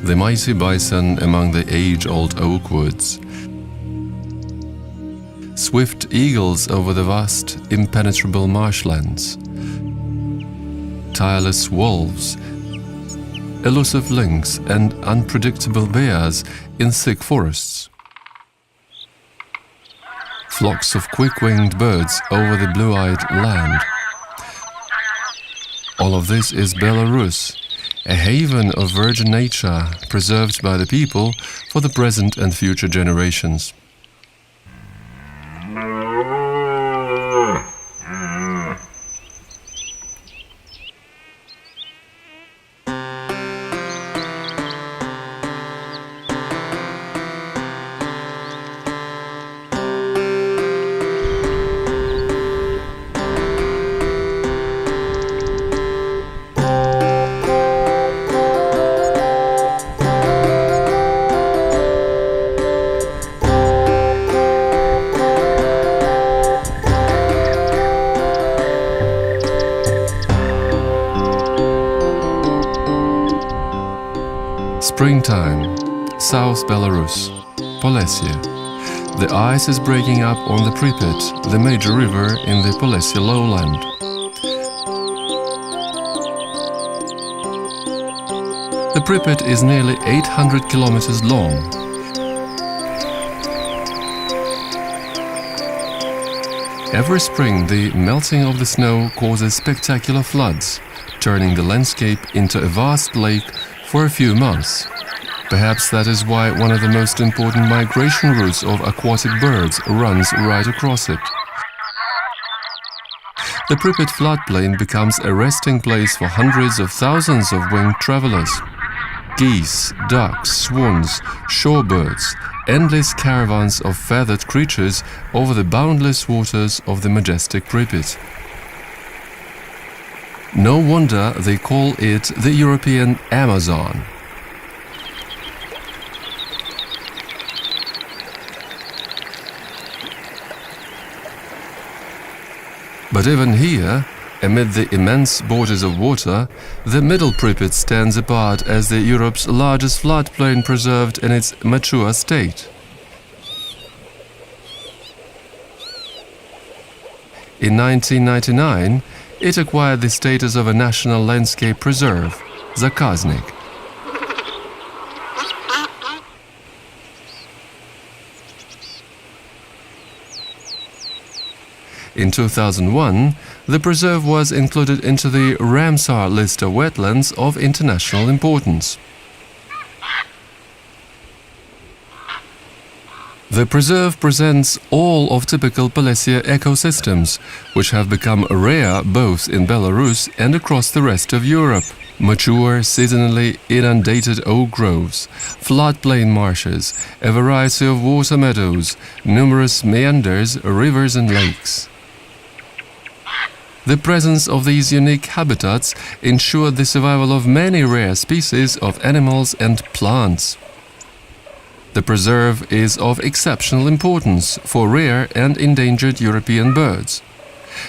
the mighty bison among the age-old oak woods, swift eagles over the vast, impenetrable marshlands, tireless wolves, elusive lynx and unpredictable bears in thick forests, flocks of quick-winged birds over the blue-eyed land. All of this is Belarus, a haven of virgin nature preserved by the people for the present and future generations. Springtime, South Belarus, Polessia. The ice is breaking up on the Pripyat, the major river in the Polessia lowland. The Pripyat is nearly 800 kilometers long. Every spring, the melting of the snow causes spectacular floods, turning the landscape into a vast lake for a few months. Perhaps that is why one of the most important migration routes of aquatic birds runs right across it. The Pripyat floodplain becomes a resting place for hundreds of thousands of winged travelers. Geese, ducks, swans, shorebirds, endless caravans of feathered creatures over the boundless waters of the majestic Pripyat. No wonder they call it the European Amazon. But even here, amid the immense borders of water, the Middle Pripyat stands apart as the Europe's largest floodplain preserved in its mature state. In 1999, it acquired the status of a national landscape preserve, Zakaznik. In 2001, the preserve was included into the Ramsar list of wetlands of international importance. The preserve presents all of typical Polessia ecosystems, which have become rare both in Belarus and across the rest of Europe. Mature, seasonally inundated oak groves, floodplain marshes, a variety of water meadows, numerous meanders, rivers and lakes. The presence of these unique habitats ensured the survival of many rare species of animals and plants. The preserve is of exceptional importance for rare and endangered European birds.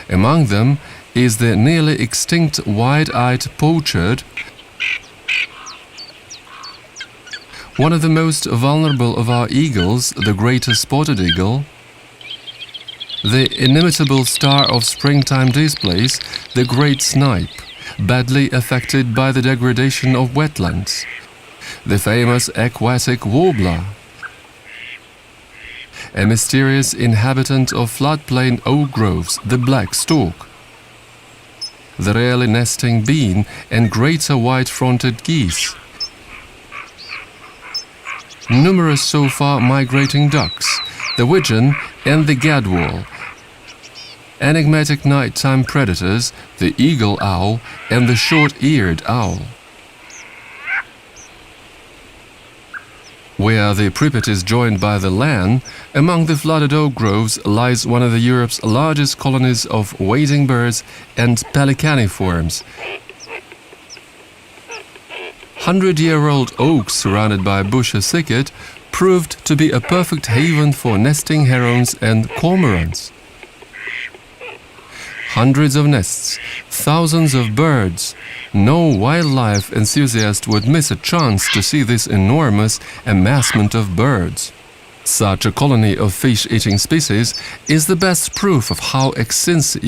Among them is the nearly extinct wide-eyed pochard, one of the most vulnerable of our eagles, the greater spotted eagle, the inimitable star of springtime displays, the great snipe, badly affected by the degradation of wetlands, the famous aquatic warbler, a mysterious inhabitant of floodplain oak groves, the black stork, the rarely nesting bean and greater white-fronted geese, numerous so far migrating ducks, the widgeon and the gadwall, enigmatic nighttime predators, the eagle owl and the short-eared owl. Where the Pripyat is joined by the Lan, among the flooded oak groves lies one of Europe's largest colonies of wading birds and pelicaniforms. 100-year-old oaks surrounded by bushy thicket proved to be a perfect haven for nesting herons and cormorants. hundreds of nests, thousands of birds. No wildlife enthusiast would miss a chance to see this enormous amassment of birds. Such a colony of fish-eating species is the best proof of how extensive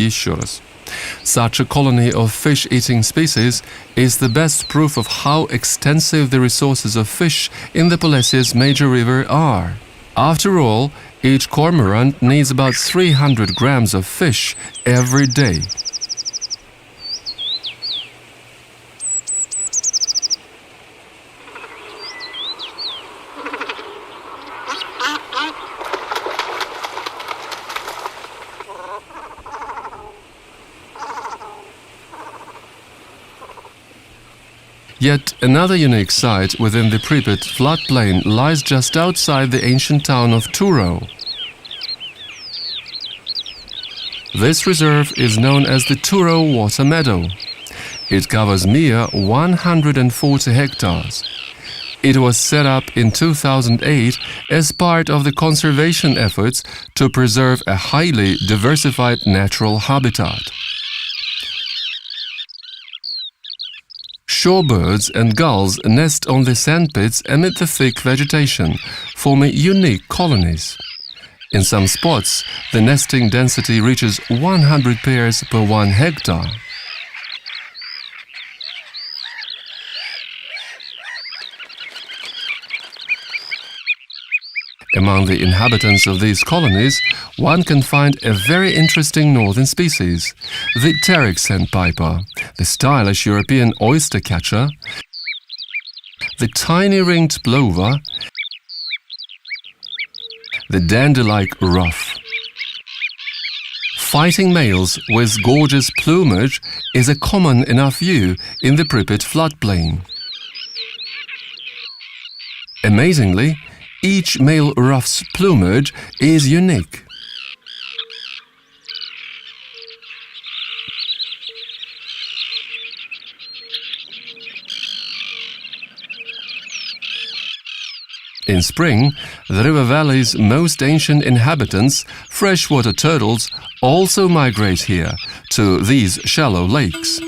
Such a colony of fish-eating species is the best proof of how extensive the resources of fish in the Polesia's major river are. After all, each cormorant needs about 300 grams of fish every day. Yet another unique site within the Pripyat floodplain lies just outside the ancient town of Turov. This reserve is known as the Turov Water Meadow. It covers mere 140 hectares. It was set up in 2008 as part of the conservation efforts to preserve a highly diversified natural habitat. Shorebirds and gulls nest on the sandpits amid the thick vegetation, forming unique colonies. In some spots, the nesting density reaches 100 pairs per 1 hectare. Among the inhabitants of these colonies, one can find a very interesting northern species, the pteric sandpiper, the stylish European oyster catcher, the tiny ringed plover, the dandy-like ruff. Fighting males with gorgeous plumage is a common enough view in the Pripyat floodplain. Amazingly, each male ruff's plumage is unique. In spring, the river valley's most ancient inhabitants, freshwater turtles, also migrate here to these shallow lakes.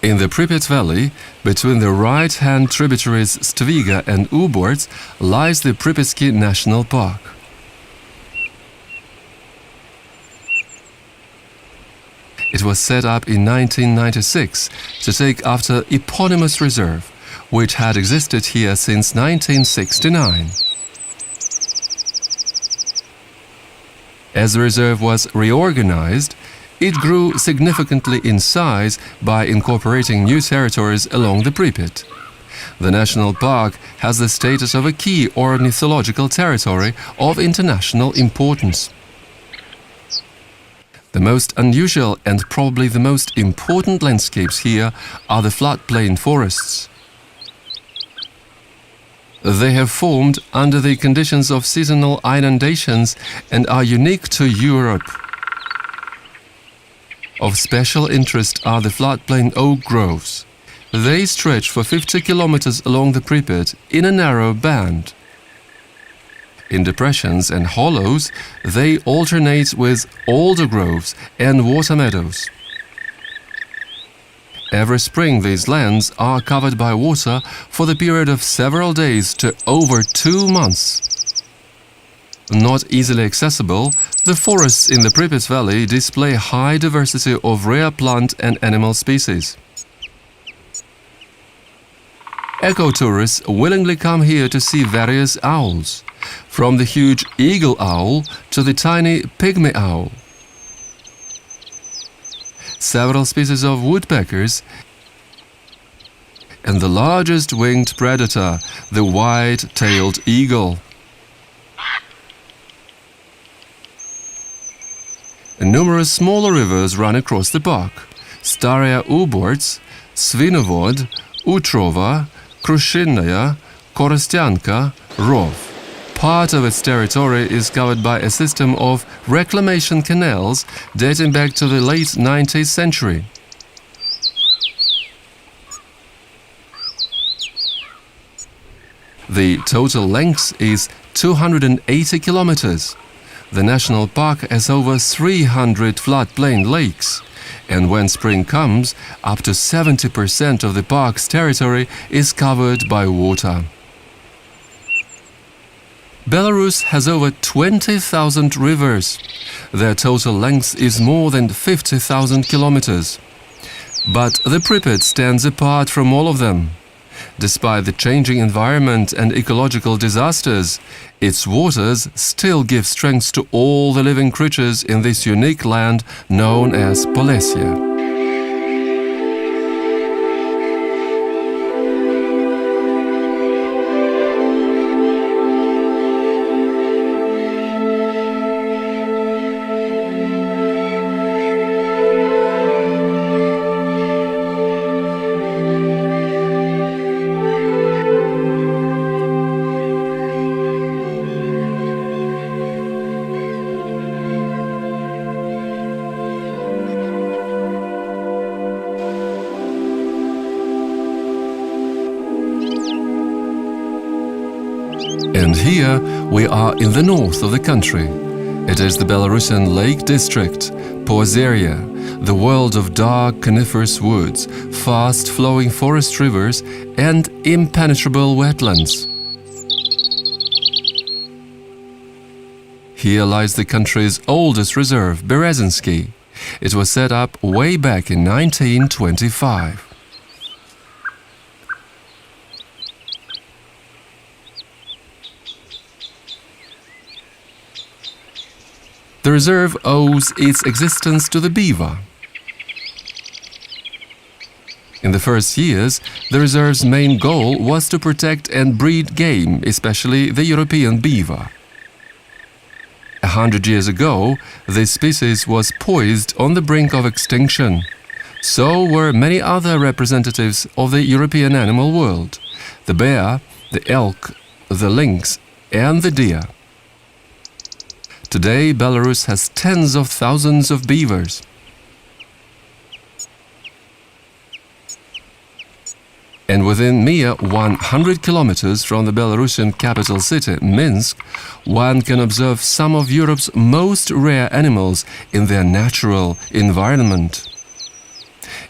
In the Pripyat Valley, between the right-hand tributaries Stviga and Uborts, lies the Pripyatsky National Park. It was set up in 1996 to take after eponymous reserve, which had existed here since 1969. As the reserve was reorganized, it grew significantly in size by incorporating new territories along the Pripyat. The national park has the status of a key ornithological territory of international importance. The most unusual and probably the most important landscapes here are the floodplain forests. They have formed under the conditions of seasonal inundations and are unique to Europe. Of special interest are the floodplain oak groves. They stretch for 50 kilometers along the Pripyat in a narrow band. In depressions and hollows, they alternate with alder groves and water meadows. Every spring these lands are covered by water for the period of several days to over 2 months. Not easily accessible, the forests in the Pripyat Valley display high diversity of rare plant and animal species. Eco-tourists willingly come here to see various owls, from the huge eagle owl to the tiny pygmy owl. Several species of woodpeckers and the largest winged predator, the white-tailed eagle. Numerous smaller rivers run across the park: Staraya Uborts, Svinovod, Utrova, Krushinaya, Korostyanka, Rov. Part of its territory is covered by a system of reclamation canals dating back to the late 19th century. The total length is 280 kilometers. The national park has over 300 floodplain lakes, and when spring comes, up to 70% of the park's territory is covered by water. Belarus has over 20,000 rivers. Their total length is more than 50,000 kilometers. But the Pripyat stands apart from all of them. Despite the changing environment and ecological disasters, its waters still give strength to all the living creatures in this unique land known as Polessia. And here we are in the north of the country. It is the Belarusian Lake District, Pozeria, the world of dark coniferous woods, fast-flowing forest rivers and impenetrable wetlands. Here lies the country's oldest reserve, Berezinsky. It was set up way back in 1925. The reserve owes its existence to the beaver. In the first years, the reserve's main goal was to protect and breed game, especially the European beaver. 100 years ago, this species was poised on the brink of extinction. So were many other representatives of the European animal world: the bear, the elk, the lynx, and the deer. Today, Belarus has tens of thousands of beavers. And within mere 100 kilometers from the Belarusian capital city, Minsk, one can observe some of Europe's most rare animals in their natural environment.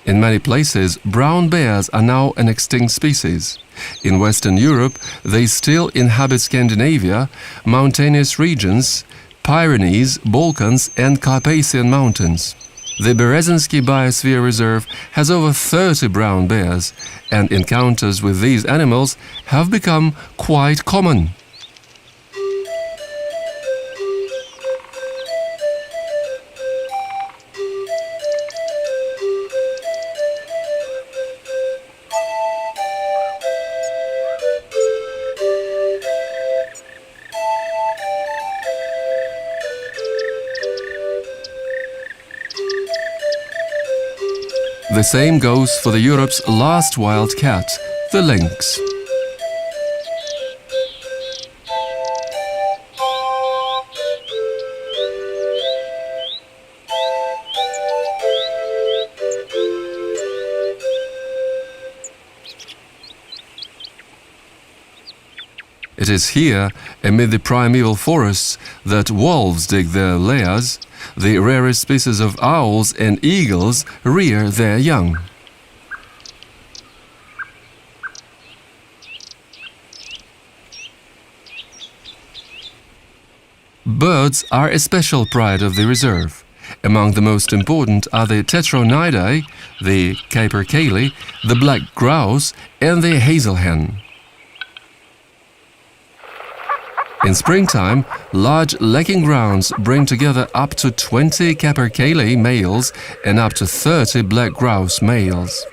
In many places, brown bears are now an extinct species. In Western Europe, they still inhabit Scandinavia, mountainous regions, Pyrenees, Balkans and Carpathian Mountains. The Berezinsky Biosphere Reserve has over 30 brown bears, and encounters with these animals have become quite common. The same goes for the Europe's last wild cat, the lynx. It is here, amid the primeval forests, that wolves dig their lairs. The rarest species of owls and eagles rear their young. Birds are a special pride of the reserve. Among the most important are the Tetronydae, the capercaillie, the black grouse and the hazel hen. In springtime, large lacking grounds bring together up to 20 capercaillie males and up to 30 black grouse males.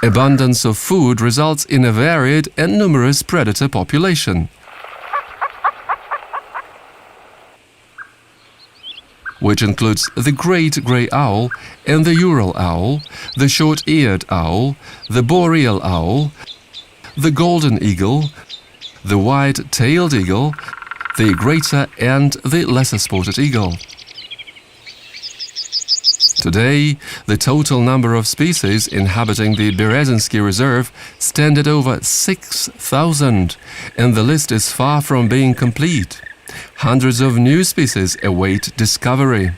Abundance of food results in a varied and numerous predator population, which includes the great grey owl and the Ural owl, the short-eared owl, the boreal owl, the golden eagle, the white-tailed eagle, the greater and the lesser spotted eagle. Today, the total number of species inhabiting the Berezinsky Reserve stand at over 6,000, and the list is far from being complete. Hundreds of new species await discovery.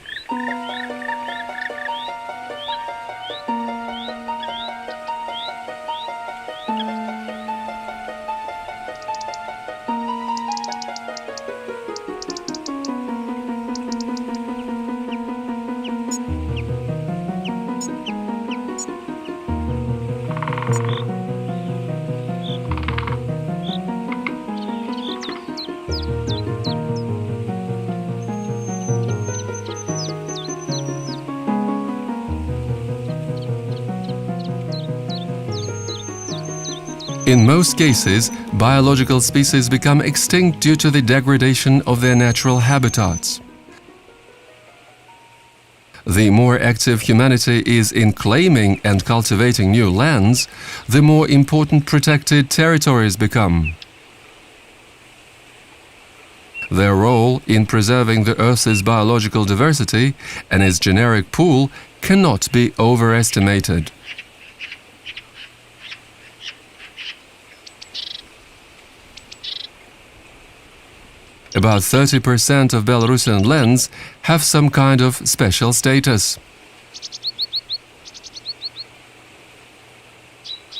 In most cases, biological species become extinct due to the degradation of their natural habitats. The more active humanity is in claiming and cultivating new lands, the more important protected territories become. Their role in preserving the Earth's biological diversity and its generic pool cannot be overestimated. About 30% of Belarusian lands have some kind of special status.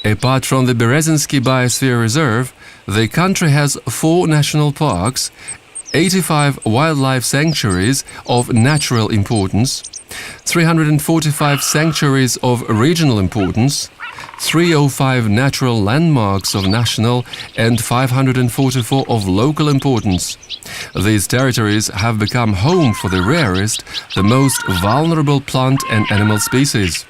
Apart from the Berezinsky Biosphere Reserve, the country has 4 national parks, 85 wildlife sanctuaries of natural importance, 345 sanctuaries of regional importance, 305 natural landmarks of national and 544 of local importance. These territories have become home for the rarest, the most vulnerable plant and animal species.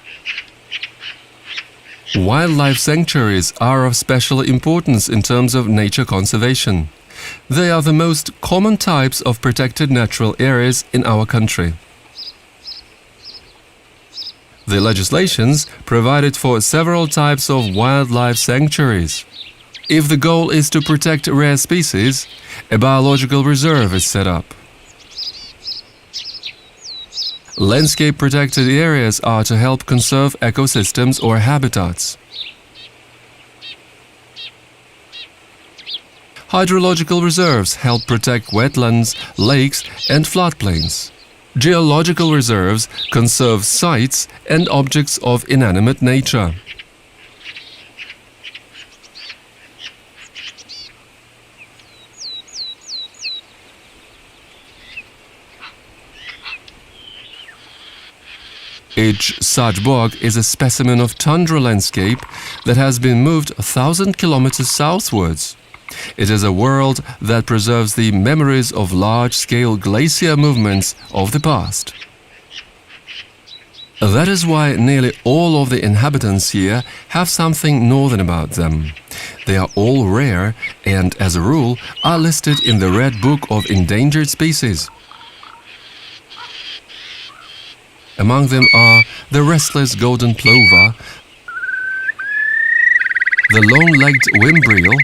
Wildlife sanctuaries are of special importance in terms of nature conservation. They are the most common types of protected natural areas in our country. The legislations provided for several types of wildlife sanctuaries. If the goal is to protect rare species, a biological reserve is set up. Landscape protected areas are to help conserve ecosystems or habitats. Hydrological reserves help protect wetlands, lakes and floodplains. Geological reserves conserve sites and objects of inanimate nature. Each such bog is a specimen of tundra landscape that has been moved 1,000 kilometers southwards. It is a world that preserves the memories of large-scale glacier movements of the past. That is why nearly all of the inhabitants here have something northern about them. They are all rare and, as a rule, are listed in the Red Book of Endangered Species. Among them are the restless golden plover, the long-legged whimbrel,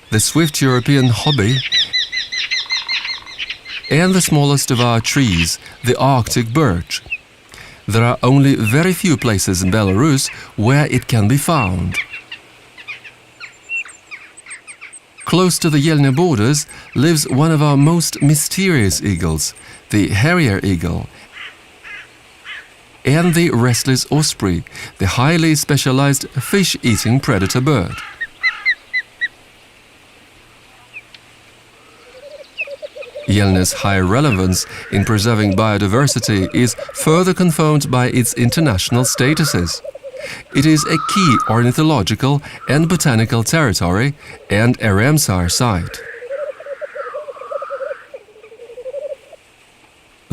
the swift European hobby, and the smallest of our trees, the Arctic birch. There are only very few places in Belarus where it can be found. Close to the Yelnya borders lives one of our most mysterious eagles, the harrier eagle, and the restless osprey, the highly specialized fish-eating predator bird. Yelnya's high relevance in preserving biodiversity is further confirmed by its international statuses. It is a key ornithological and botanical territory and a Ramsar site.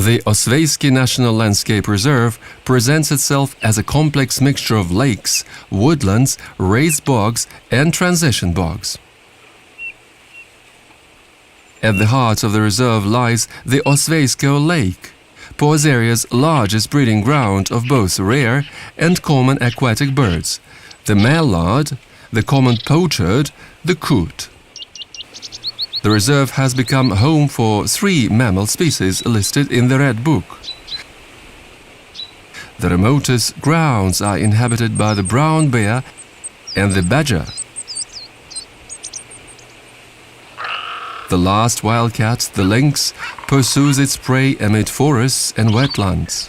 The Osveysky National Landscape Reserve presents itself as a complex mixture of lakes, woodlands, raised bogs and transition bogs. At the heart of the reserve lies the Osveyskoye Lake, Poazerea's largest breeding ground of both rare and common aquatic birds, the mallard, the common pochard, the coot. The reserve has become home for 3 mammal species listed in the Red Book. The remotest grounds are inhabited by the brown bear and the badger. The last wildcat, the lynx, pursues its prey amid forests and wetlands.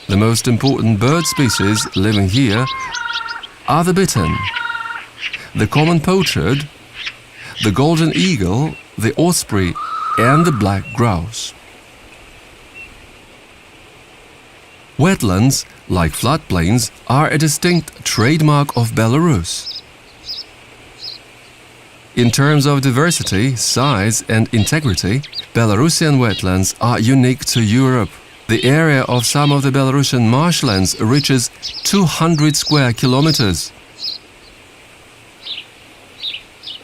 The most important bird species living here are the bittern, the common pochard, the golden eagle, the osprey and the black grouse. Wetlands, like floodplains, are a distinct trademark of Belarus. In terms of diversity, size and integrity, Belarusian wetlands are unique to Europe. The area of some of the Belarusian marshlands reaches 200 square kilometers.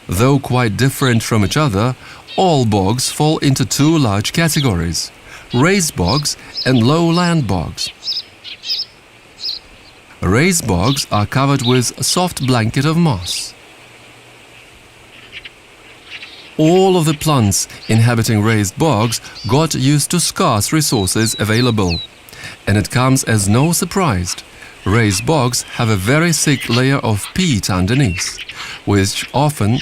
Though quite different from each other, all bogs fall into 2 large categories: raised bogs and lowland bogs. Raised bogs are covered with a soft blanket of moss. All of the plants inhabiting raised bogs got used to scarce resources available, and it comes as no surprise. Raised bogs have a very thick layer of peat underneath, which often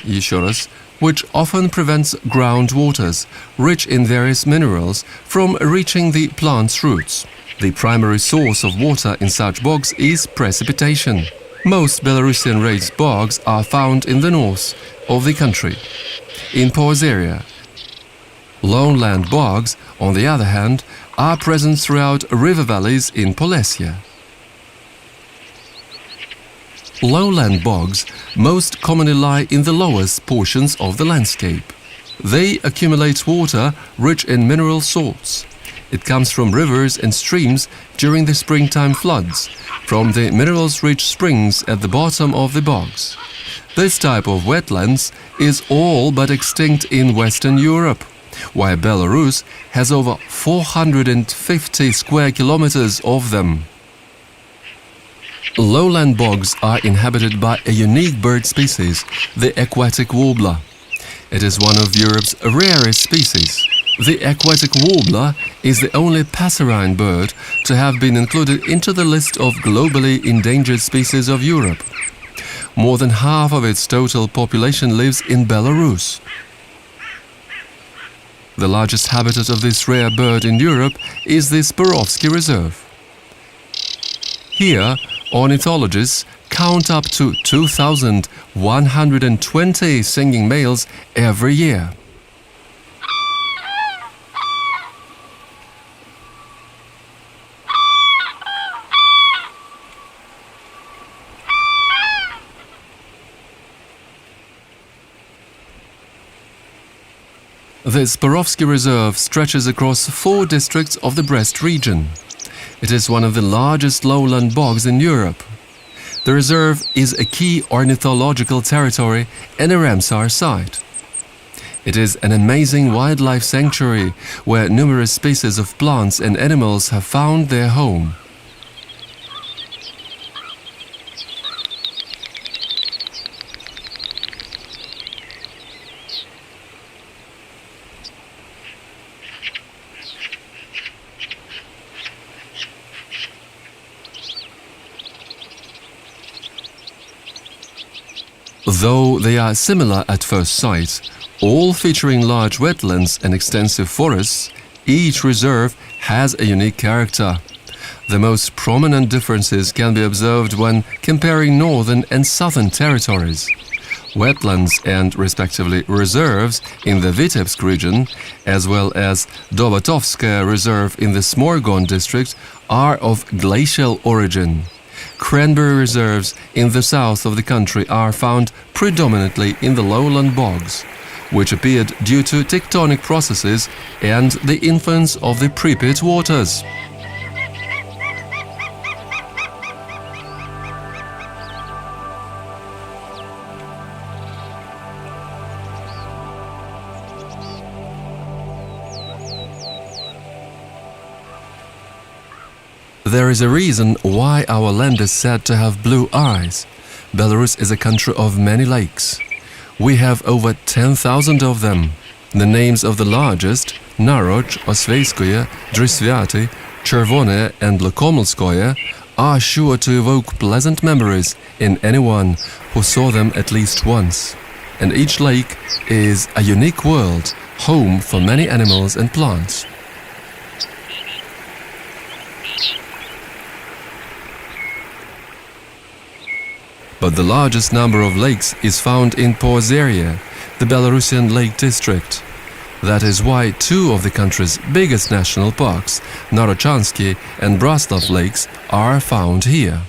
prevents groundwaters, rich in various minerals, from reaching the plant's roots. The primary source of water in such bogs is precipitation. Most Belarusian raised bogs are found in the north of the country, in Poazerea. Lowland bogs, on the other hand, are present throughout river valleys in Polessia. Lowland bogs most commonly lie in the lowest portions of the landscape. They accumulate water rich in mineral salts. It comes from rivers and streams during the springtime floods, from the minerals-rich springs at the bottom of the bogs. This type of wetlands is all but extinct in Western Europe, while Belarus has over 450 square kilometers of them. Lowland bogs are inhabited by a unique bird species, the aquatic warbler. It is one of Europe's rarest species. The aquatic warbler is the only passerine bird to have been included into the list of globally endangered species of Europe. More than half of its total population lives in Belarus. The largest habitat of this rare bird in Europe is the Pripyat Reserve. Here, ornithologists count up to 2,120 singing males every year. The Pripyat Reserve stretches across 4 districts of the Brest region. It is one of the largest lowland bogs in Europe. The reserve is a key ornithological territory and a Ramsar site. It is an amazing wildlife sanctuary where numerous species of plants and animals have found their home. Though they are similar at first sight, all featuring large wetlands and extensive forests, each reserve has a unique character. The most prominent differences can be observed when comparing northern and southern territories. Wetlands and, respectively, reserves in the Vitebsk region, as well as Dobatovskaya Reserve in the Smorgon district, are of glacial origin. Cranberry reserves in the south of the country are found predominantly in the lowland bogs. which appeared due to tectonic processes and the influence of the Pripyat waters. There is a reason why our land is said to have blue eyes. Belarus is a country of many lakes. We have over 10,000 of them. The names of the largest, Narochansky, Drysvyaty, Chervone and Lokomelskoye, are sure to evoke pleasant memories in anyone who saw them at least once. And each lake is a unique world, home for many animals and plants. But the largest number of lakes is found in Pozeria, the Belarusian Lake District. That is why two of the country's biggest national parks, Narochansky and Braslav lakes, are found here.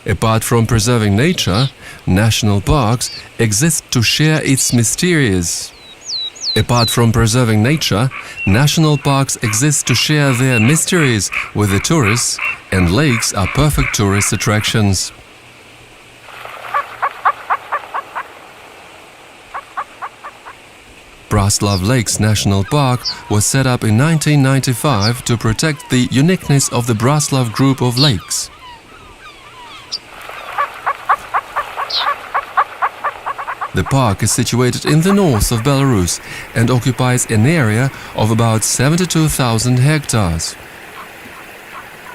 Apart from preserving nature, national parks exist to share its mysteries. Apart from preserving nature, national parks exist to share their mysteries with the tourists, and lakes are perfect tourist attractions. Braslav Lakes National Park was set up in 1995 to protect the uniqueness of the Braslav group of lakes. The park is situated in the north of Belarus and occupies an area of about 72,000 hectares.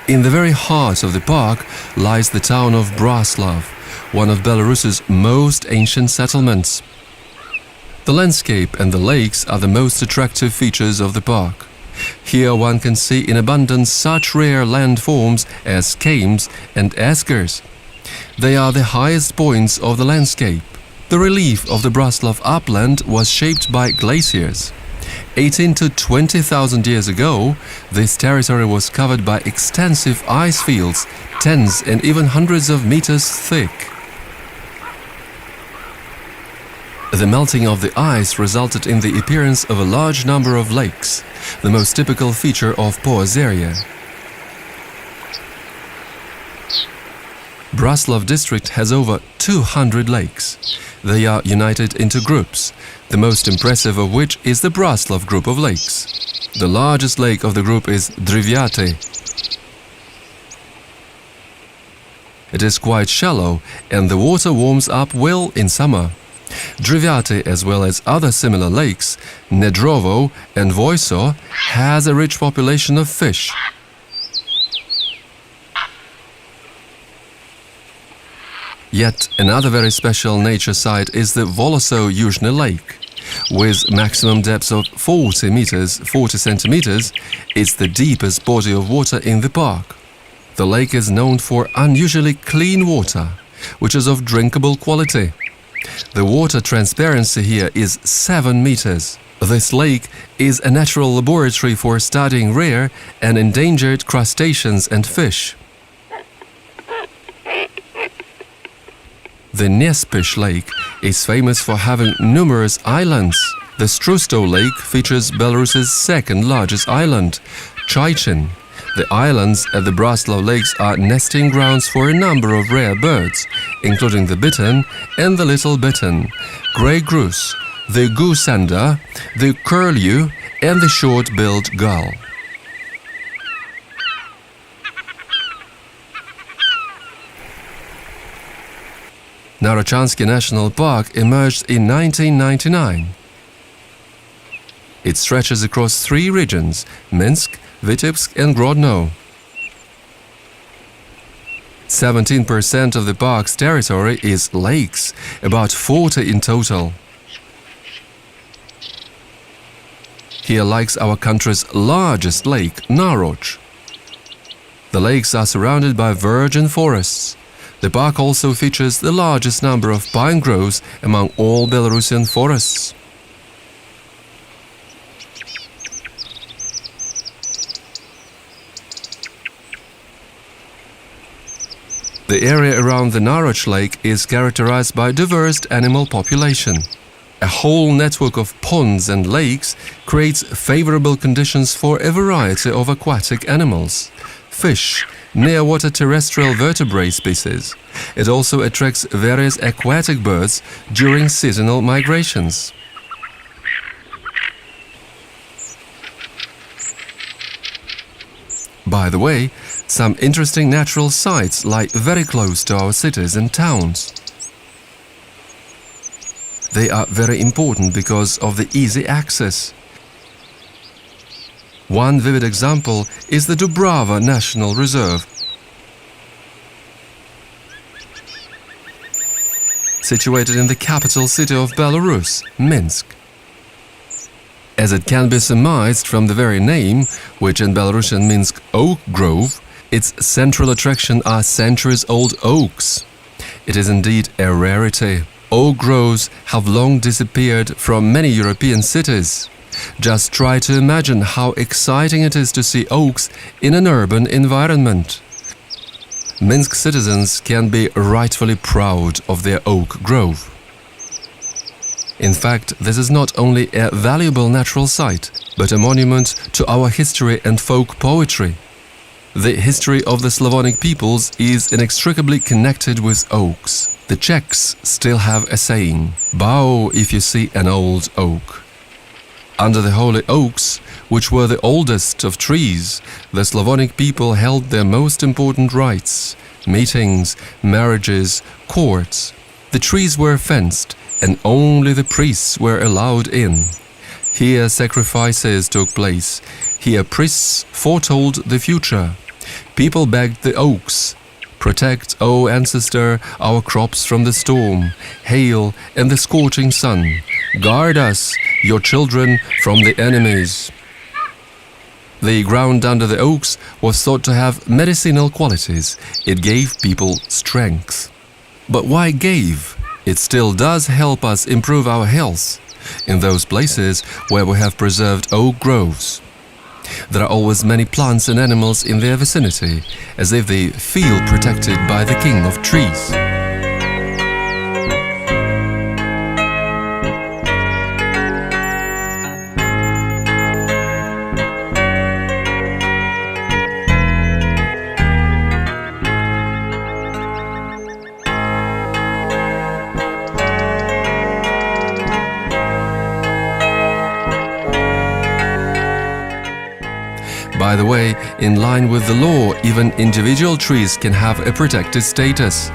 In the very heart of the park lies the town of Braslav, one of Belarus's most ancient settlements. The landscape and the lakes are the most attractive features of the park. Here one can see in abundance such rare landforms as kames and eskers. They are the highest points of the landscape. The relief of the Braslav upland was shaped by glaciers. 18 to 20,000 years ago, this territory was covered by extensive ice fields, tens and even hundreds of meters thick. The melting of the ice resulted in the appearance of a large number of lakes, the most typical feature of Pozeria. Braslav district has over 200 lakes. They are united into groups, the most impressive of which is the Braslav group of lakes. The largest lake of the group is Drysvyaty. It is quite shallow and the water warms up well in summer. Drysvyaty, as well as other similar lakes, Nedrovo and Voiso, has a rich population of fish. Yet another very special nature site is the Voloso-Yuzhny Lake. With maximum depth of 40 centimeters, it's the deepest body of water in the park. The lake is known for unusually clean water, which is of drinkable quality. The water transparency here is 7 meters. This lake is a natural laboratory for studying rare and endangered crustaceans and fish. The Nespish Lake is famous for having numerous islands. The Strusto Lake features Belarus's second largest island, Chaichin. The islands at the Braslav lakes are nesting grounds for a number of rare birds, including the bittern and the little bittern, grey goose, the goosander, the curlew and the short-billed gull. Narochansky National Park emerged in 1999. It stretches across 3 regions, Minsk, Vitebsk and Grodno. 17% of the park's territory is lakes, about 40 in total. Here lies our country's largest lake, Naroch. The lakes are surrounded by virgin forests. The park also features the largest number of pine groves among all Belarusian forests. The area around the Naroch Lake is characterized by diverse animal population. A whole network of ponds and lakes creates favorable conditions for a variety of aquatic animals, fish, near-water terrestrial vertebrate species. It also attracts various aquatic birds during seasonal migrations. By the way, some interesting natural sites lie very close to our cities and towns. They are very important because of the easy access. One vivid example is the Dubrava National Reserve, situated in the capital city of Belarus, Minsk. As it can be surmised from the very name, which in Belarusian means oak grove, its central attraction are centuries-old oaks. It is indeed a rarity. Oak groves have long disappeared from many European cities. Just try to imagine how exciting it is to see oaks in an urban environment. Minsk citizens can be rightfully proud of their oak grove. In fact, this is not only a valuable natural site, but a monument to our history and folk poetry. The history of the Slavonic peoples is inextricably connected with oaks. The Czechs still have a saying, "Bow if you see an old oak." Under the holy oaks, which were the oldest of trees, the Slavonic people held their most important rites, meetings, marriages, courts. The trees were fenced, and only the priests were allowed in. Here sacrifices took place. Here priests foretold the future. People begged the oaks, "Protect, O ancestor, our crops from the storm, hail, and the scorching sun. Guard us, your children, from the enemies." The ground under the oaks was thought to have medicinal qualities. It gave people strength. But why gave? It still does help us improve our health in those places where we have preserved oak groves. There are always many plants and animals in their vicinity, as if they feel protected by the king of trees. By the way, in line with the law, even individual trees can have a protected status.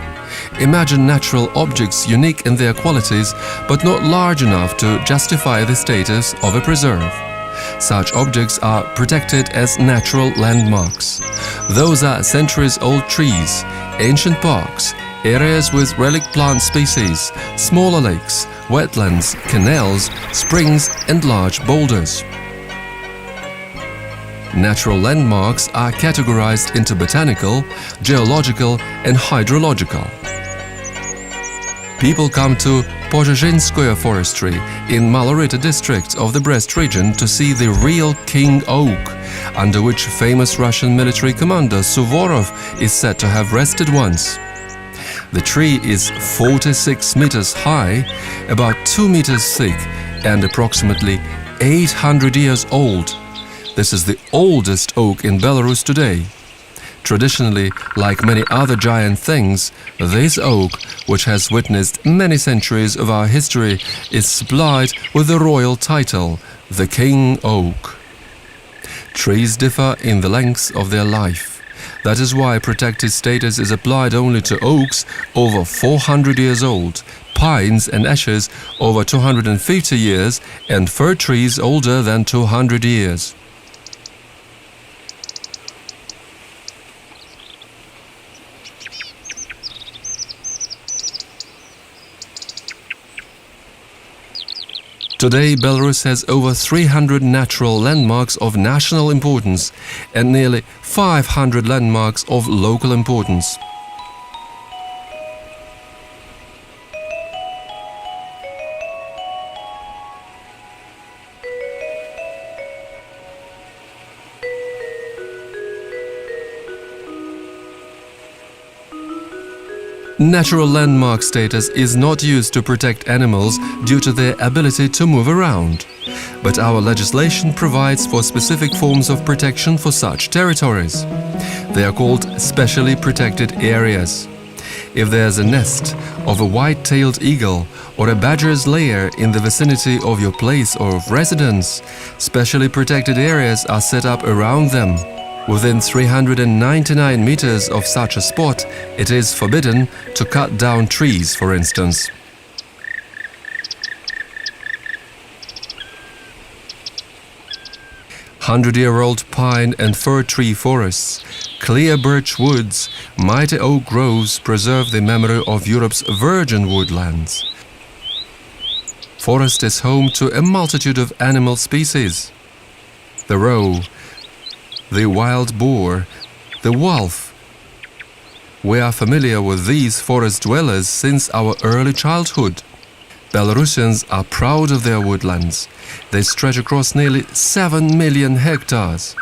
Imagine natural objects unique in their qualities, but not large enough to justify the status of a preserve. Such objects are protected as natural landmarks. Those are centuries-old trees, ancient parks, areas with relic plant species, smaller lakes, wetlands, canals, springs, and large boulders. Natural landmarks are categorized into botanical, geological, and hydrological. People come to Berezinsky forestry in Malorita district of the Brest region to see the real king oak, under which famous Russian military commander Suvorov is said to have rested once. The tree is 46 meters high, about 2 meters thick, and approximately 800 years old. This is the oldest oak in Belarus today. Traditionally, like many other giant things, this oak, which has witnessed many centuries of our history, is supplied with the royal title, the King Oak. Trees differ in the length of their life. That is why protected status is applied only to oaks over 400 years old, pines and ashes over 250 years, and fir trees older than 200 years. Today, Belarus has over 300 natural landmarks of national importance and nearly 500 landmarks of local importance. Natural landmark status is not used to protect animals due to their ability to move around. But our legislation provides for specific forms of protection for such territories. They are called specially protected areas. If there's a nest of a white-tailed eagle or a badger's lair in the vicinity of your place of residence, specially protected areas are set up around them. Within 399 meters of such a spot, it is forbidden to cut down trees, for instance. Hundred-year-old pine and fir tree forests, clear birch woods, mighty oak groves preserve the memory of Europe's virgin woodlands. Forest is home to a multitude of animal species. The roe, the wild boar, the wolf. We are familiar with these forest dwellers since our early childhood. Belarusians are proud of their woodlands. They stretch across nearly 7 million hectares.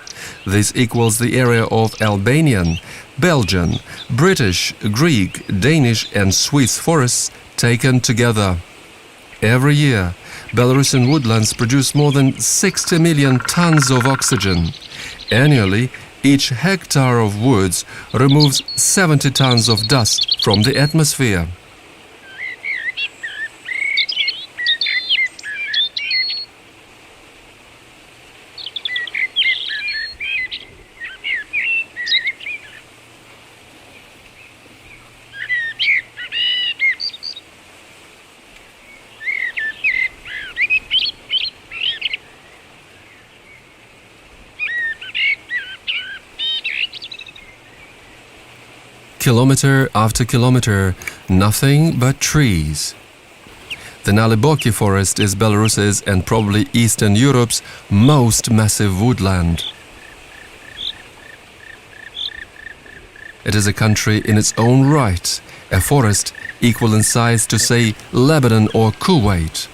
This equals the area of Albanian, Belgian, British, Greek, Danish and Swiss forests taken together. Every year, Belarusian woodlands produce more than 60 million tons of oxygen. Annually, each hectare of woods removes 70 tons of dust from the atmosphere. Kilometer after kilometer, nothing but trees. The Naliboki Forest is Belarus's and probably Eastern Europe's most massive woodland. It is a country in its own right, a forest equal in size to, say, Lebanon or Kuwait.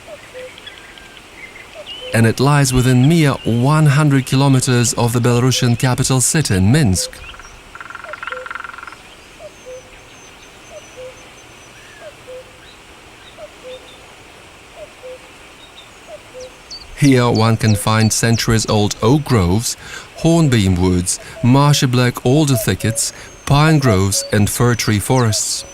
And it lies within mere 100 kilometers of the Belarusian capital city, Minsk. Here one can find centuries-old oak groves, hornbeam woods, marshy black alder thickets, pine groves and fir tree forests.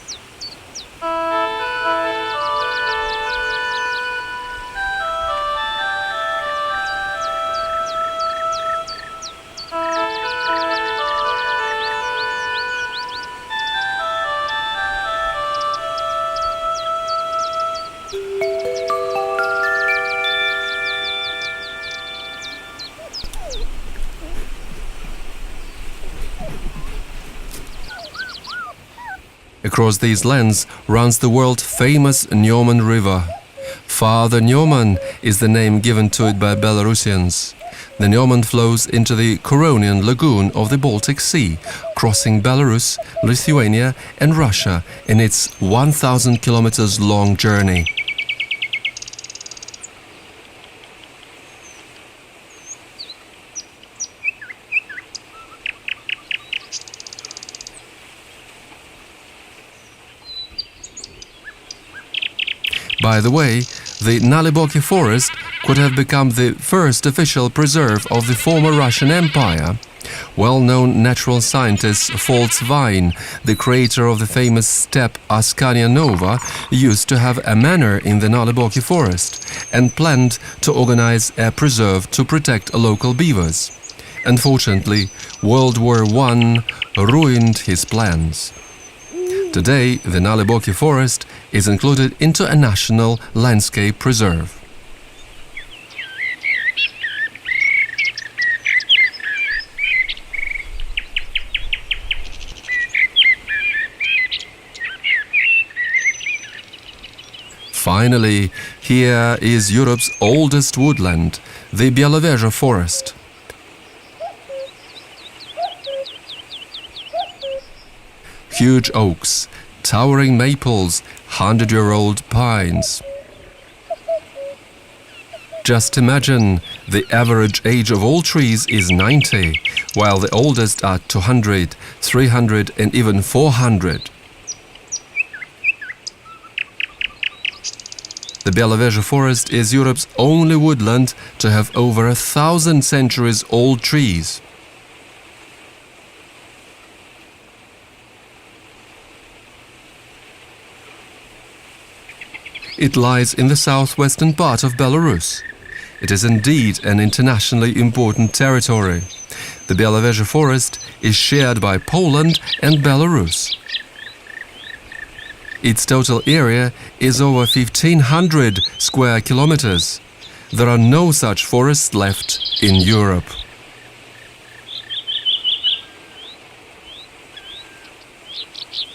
Across these lands runs the world-famous Nyoman River. Father Nyoman is the name given to it by Belarusians. The Nyoman flows into the Curonian lagoon of the Baltic Sea, crossing Belarus, Lithuania and Russia in its 1,000 kilometers long journey. By the way, the Naliboki Forest could have become the first official preserve of the former Russian Empire. Well-known natural scientist Volkswagen, the creator of the famous steppe Askania Nova, used to have a manor in the Naliboki Forest and planned to organize a preserve to protect local beavers. Unfortunately, World War I ruined his plans. Today, the Naliboki Forest is included into a national landscape preserve. Finally, here is Europe's oldest woodland, the Belovezhskaya Forest. Huge oaks, towering maples, 100-year-old pines. Just imagine, the average age of all trees is 90, while the oldest are 200, 300 and even 400. The Belovezhskaya Forest is Europe's only woodland to have over 1,000 centuries old trees. It lies in the southwestern part of Belarus. It is indeed an internationally important territory. The Belovezhskaya Forest is shared by Poland and Belarus. Its total area is over 1,500 square kilometers. There are no such forests left in Europe.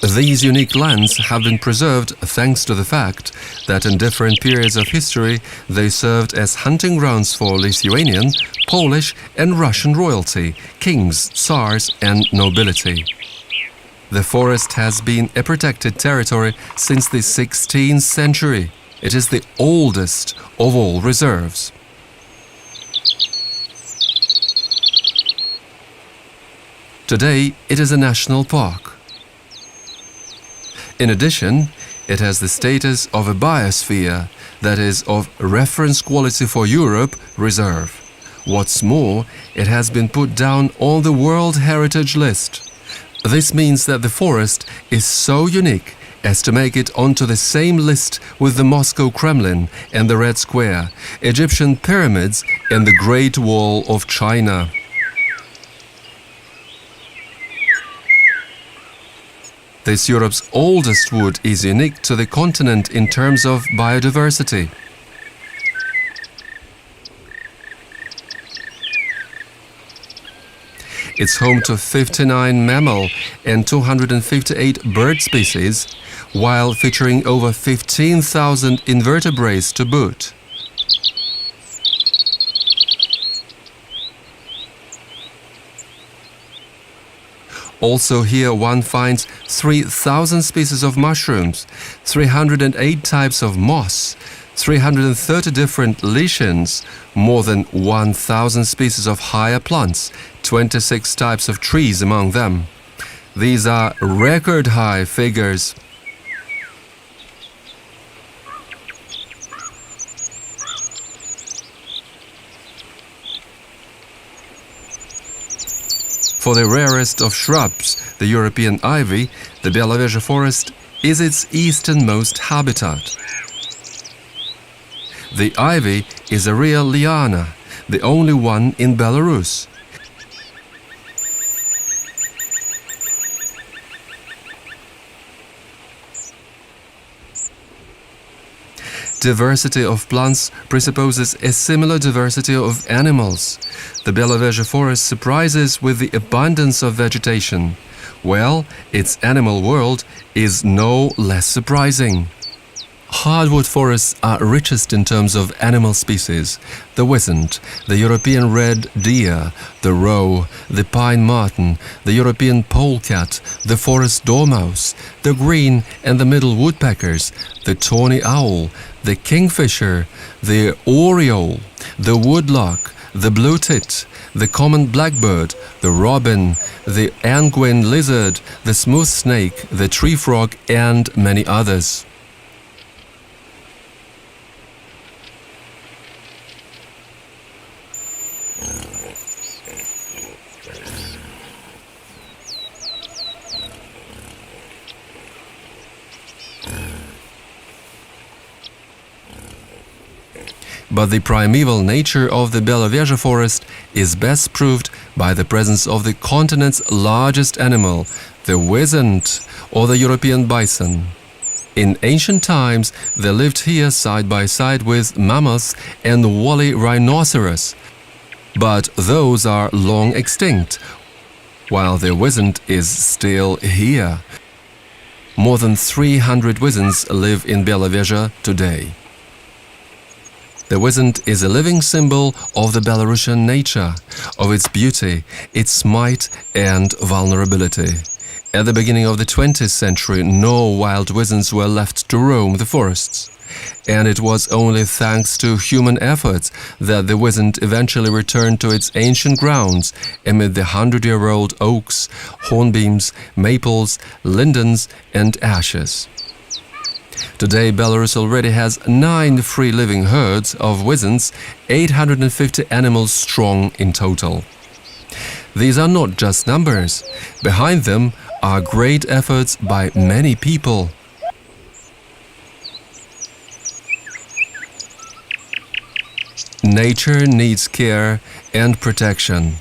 These unique lands have been preserved thanks to the fact that in different periods of history they served as hunting grounds for Lithuanian, Polish and Russian royalty, kings, tsars and nobility. The forest has been a protected territory since the 16th century. It is the oldest of all reserves. Today it is a national park. In addition, it has the status of a biosphere, that is, of reference quality for Europe, reserve. What's more, it has been put down on the World Heritage List. This means that the forest is so unique as to make it onto the same list with the Moscow Kremlin and the Red Square, Egyptian pyramids and the Great Wall of China. This Europe's oldest wood is unique to the continent in terms of biodiversity. It's home to 59 mammal and 258 bird species, while featuring over 15,000 invertebrates to boot. Also here one finds 3,000 species of mushrooms, 308 types of moss, 330 different lichens, more than 1,000 species of higher plants, 26 types of trees among them. These are record-high figures. For the rarest of shrubs, the European ivy, the Belovezhskaya Forest is its easternmost habitat. The ivy is a real liana, the only one in Belarus. Diversity of plants presupposes a similar diversity of animals. The Belovezhskaya Forest surprises with the abundance of vegetation. Well, its animal world is no less surprising. Hardwood forests are richest in terms of animal species: the wisent, the European red deer, the roe, the pine marten, the European polecat, the forest dormouse, the green and the middle woodpeckers, the tawny owl, the kingfisher, the oriole, the woodlark, the blue tit, the common blackbird, the robin, the angwin lizard, the smooth snake, the tree frog and many others. But the primeval nature of the Belovezhskaya Forest is best proved by the presence of the continent's largest animal, the wisent or the European bison. In ancient times, they lived here side by side with mammoths and woolly rhinoceros, but those are long extinct, while the wisent is still here. More than 300 wisents live in Belovezhskaya today. The wisent is a living symbol of the Belarusian nature, of its beauty, its might and vulnerability. At the beginning of the 20th century, no wild wisents were left to roam the forests. And it was only thanks to human efforts that the wisent eventually returned to its ancient grounds amid the 100-year-old oaks, hornbeams, maples, lindens and ashes. Today, Belarus already has 9 free-living herds of wisents, 850 animals strong in total. These are not just numbers. Behind them are great efforts by many people. Nature needs care and protection,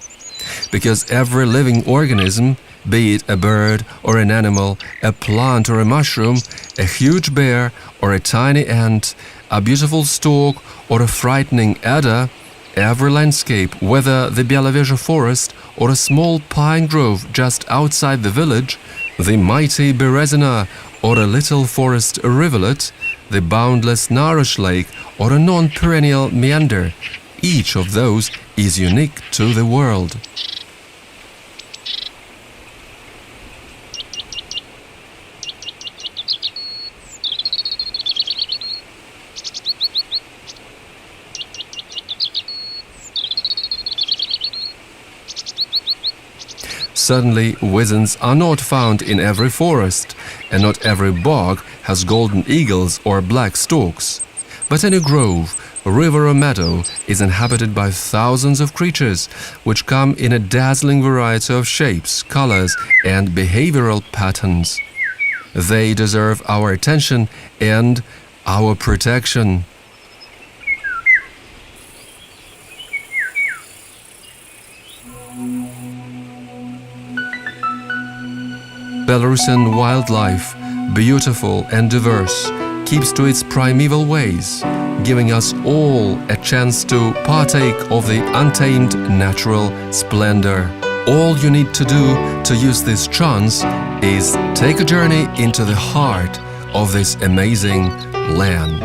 because every living organism, be it a bird or an animal, a plant or a mushroom, a huge bear or a tiny ant, a beautiful stork or a frightening adder, every landscape, whether the Belovezhskaya Forest or a small pine grove just outside the village, the mighty Berezina or a little forest rivulet, the boundless Naroch lake or a non-perennial meander, each of those is unique to the world. Certainly, wisents are not found in every forest, and not every bog has golden eagles or black storks. But any grove, river or meadow is inhabited by thousands of creatures, which come in a dazzling variety of shapes, colors and behavioral patterns. They deserve our attention and our protection. Belarusian wildlife, beautiful and diverse, keeps to its primeval ways, giving us all a chance to partake of the untamed natural splendor. All you need to do to use this chance is take a journey into the heart of this amazing land.